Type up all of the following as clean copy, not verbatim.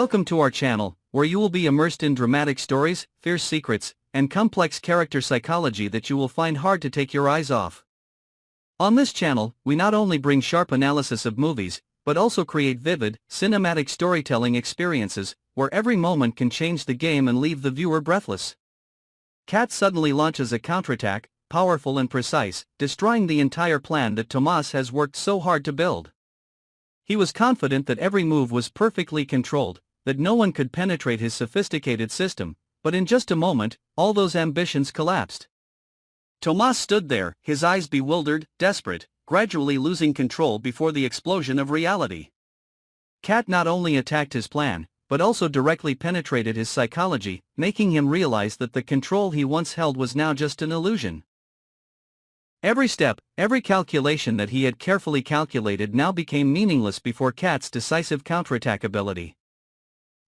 Welcome to our channel, where you will be immersed in dramatic stories, fierce secrets, and complex character psychology that you will find hard to take your eyes off. On this channel, we not only bring sharp analysis of movies, but also create vivid, cinematic storytelling experiences, where every moment can change the game and leave the viewer breathless. Kat suddenly launches a counterattack, powerful and precise, destroying the entire plan that Tomas has worked so hard to build. He was confident that every move was perfectly controlled, that no one could penetrate his sophisticated system, but in just a moment, all those ambitions collapsed. Tomas stood there, his eyes bewildered, desperate, gradually losing control before the explosion of reality. Kat not only attacked his plan, but also directly penetrated his psychology, making him realize that the control he once held was now just an illusion. Every step, every calculation that he had carefully calculated now became meaningless before Kat's decisive counterattack ability.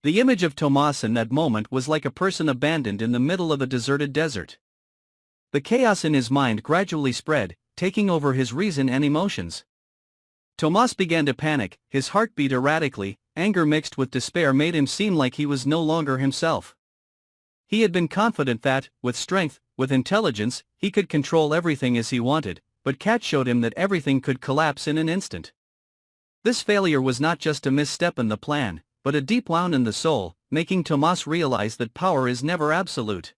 The image of Tomas in that moment was like a person abandoned in the middle of a deserted desert. The chaos in his mind gradually spread, taking over his reason and emotions. Tomas began to panic, his heart beat erratically, anger mixed with despair made him seem like he was no longer himself. He had been confident that, with strength, with intelligence, he could control everything as he wanted, but Kat showed him that everything could collapse in an instant. This failure was not just a misstep in the plan, but a deep wound in the soul, making Tomas realize that power is never absolute.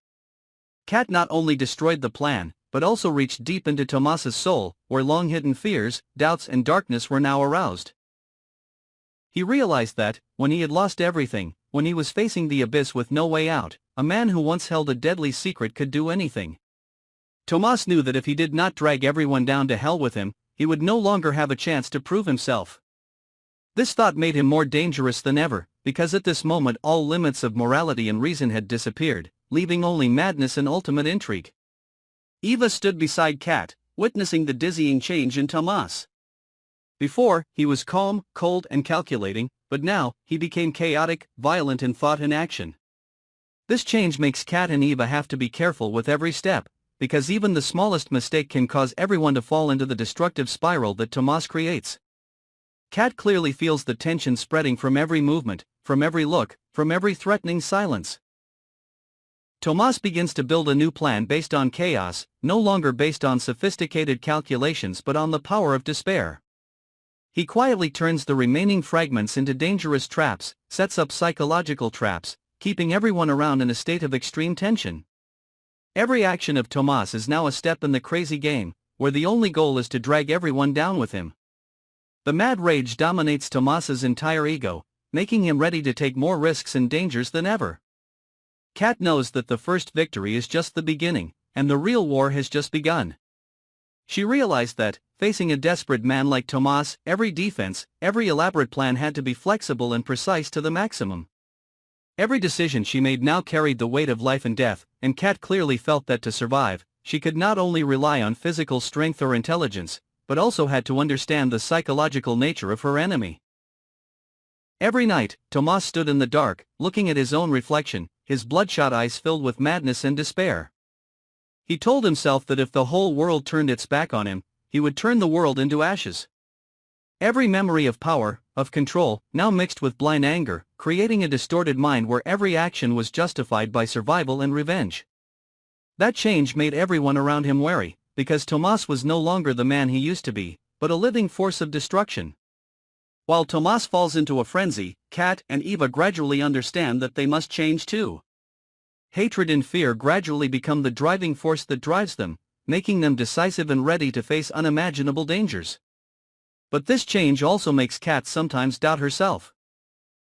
Kat not only destroyed the plan, but also reached deep into Tomas's soul, where long-hidden fears, doubts and darkness were now aroused. He realized that, when he had lost everything, when he was facing the abyss with no way out, a man who once held a deadly secret could do anything. Tomas knew that if he did not drag everyone down to hell with him, he would no longer have a chance to prove himself. This thought made him more dangerous than ever, because at this moment all limits of morality and reason had disappeared, leaving only madness and ultimate intrigue. Eva stood beside Kat, witnessing the dizzying change in Tomas. Before, he was calm, cold and calculating, but now, he became chaotic, violent in thought and action. This change makes Kat and Eva have to be careful with every step, because even the smallest mistake can cause everyone to fall into the destructive spiral that Tomas creates. Kat clearly feels the tension spreading from every movement, from every look, from every threatening silence. Tomas begins to build a new plan based on chaos, no longer based on sophisticated calculations but on the power of despair. He quietly turns the remaining fragments into dangerous traps, sets up psychological traps, keeping everyone around in a state of extreme tension. Every action of Tomas is now a step in the crazy game, where the only goal is to drag everyone down with him. The mad rage dominates Tomas's entire ego, making him ready to take more risks and dangers than ever. Kat knows that the first victory is just the beginning, and the real war has just begun. She realized that, facing a desperate man like Tomas, every defense, every elaborate plan had to be flexible and precise to the maximum. Every decision she made now carried the weight of life and death, and Kat clearly felt that to survive, she could not only rely on physical strength or intelligence, but also had to understand the psychological nature of her enemy. Every night, Tomas stood in the dark, looking at his own reflection, his bloodshot eyes filled with madness and despair. He told himself that if the whole world turned its back on him, he would turn the world into ashes. Every memory of power, of control, now mixed with blind anger, creating a distorted mind where every action was justified by survival and revenge. That change made everyone around him wary, because Tomas was no longer the man he used to be, but a living force of destruction. While Tomas falls into a frenzy, Kat and Eva gradually understand that they must change too. Hatred and fear gradually become the driving force that drives them, making them decisive and ready to face unimaginable dangers. But this change also makes Kat sometimes doubt herself.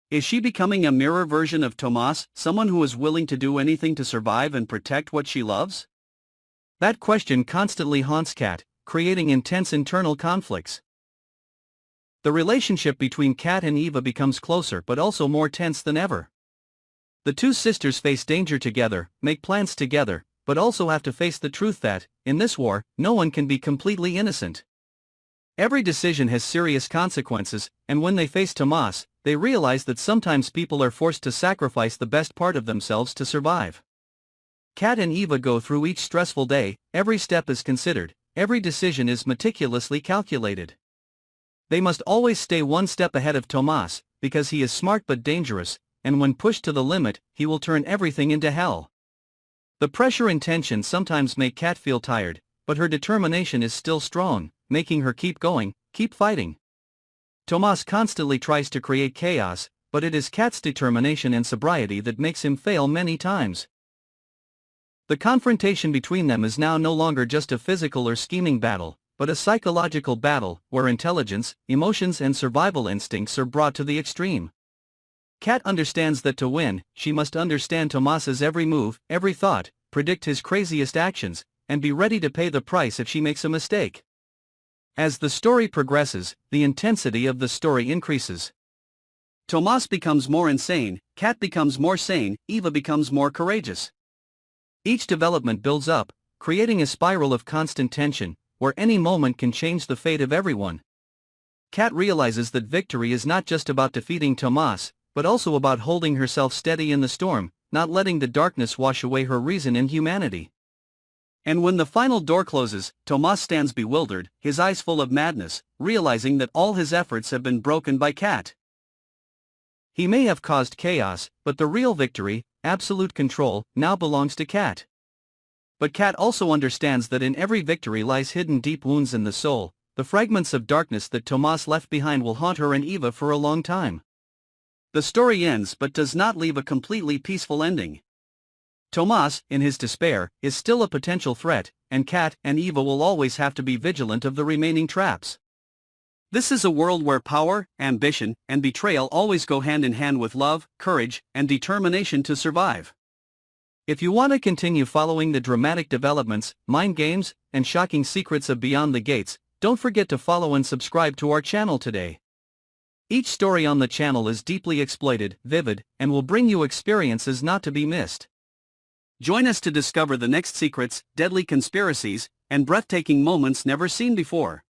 Is she becoming a mirror version of Tomas, someone who is willing to do anything to survive and protect what she loves? That question constantly haunts Kat, creating intense internal conflicts. The relationship between Kat and Eva becomes closer but also more tense than ever. The two sisters face danger together, make plans together, but also have to face the truth that, in this war, no one can be completely innocent. Every decision has serious consequences, and when they face Tomas, they realize that sometimes people are forced to sacrifice the best part of themselves to survive. Kat and Eva go through each stressful day, every step is considered, every decision is meticulously calculated. They must always stay one step ahead of Tomas, because he is smart but dangerous, and when pushed to the limit, he will turn everything into hell. The pressure and tension sometimes make Kat feel tired, but her determination is still strong, making her keep going, keep fighting. Tomas constantly tries to create chaos, but it is Kat's determination and sobriety that makes him fail many times. The confrontation between them is now no longer just a physical or scheming battle, but a psychological battle where intelligence, emotions and survival instincts are brought to the extreme. Kat understands that to win, she must understand Tomas's every move, every thought, predict his craziest actions, and be ready to pay the price if she makes a mistake. As the story progresses, the intensity of the story increases. Tomas becomes more insane, Kat becomes more sane, Eva becomes more courageous. Each development builds up, creating a spiral of constant tension, where any moment can change the fate of everyone. Kat realizes that victory is not just about defeating Tomas, but also about holding herself steady in the storm, not letting the darkness wash away her reason and humanity. And when the final door closes, Tomas stands bewildered, his eyes full of madness, realizing that all his efforts have been broken by Kat. He may have caused chaos, but the real victory, absolute control, now belongs to Kat. But Kat also understands that in every victory lies hidden deep wounds in the soul. The fragments of darkness that Tomas left behind will haunt her and Eva for a long time. The story ends but does not leave a completely peaceful ending. Tomas, in his despair, is still a potential threat, and Kat and Eva will always have to be vigilant of the remaining traps. This is a world where power, ambition, and betrayal always go hand in hand with love, courage, and determination to survive. If you want to continue following the dramatic developments, mind games, and shocking secrets of Beyond the Gates, don't forget to follow and subscribe to our channel today. Each story on the channel is deeply exploited, vivid, and will bring you experiences not to be missed. Join us to discover the next secrets, deadly conspiracies, and breathtaking moments never seen before.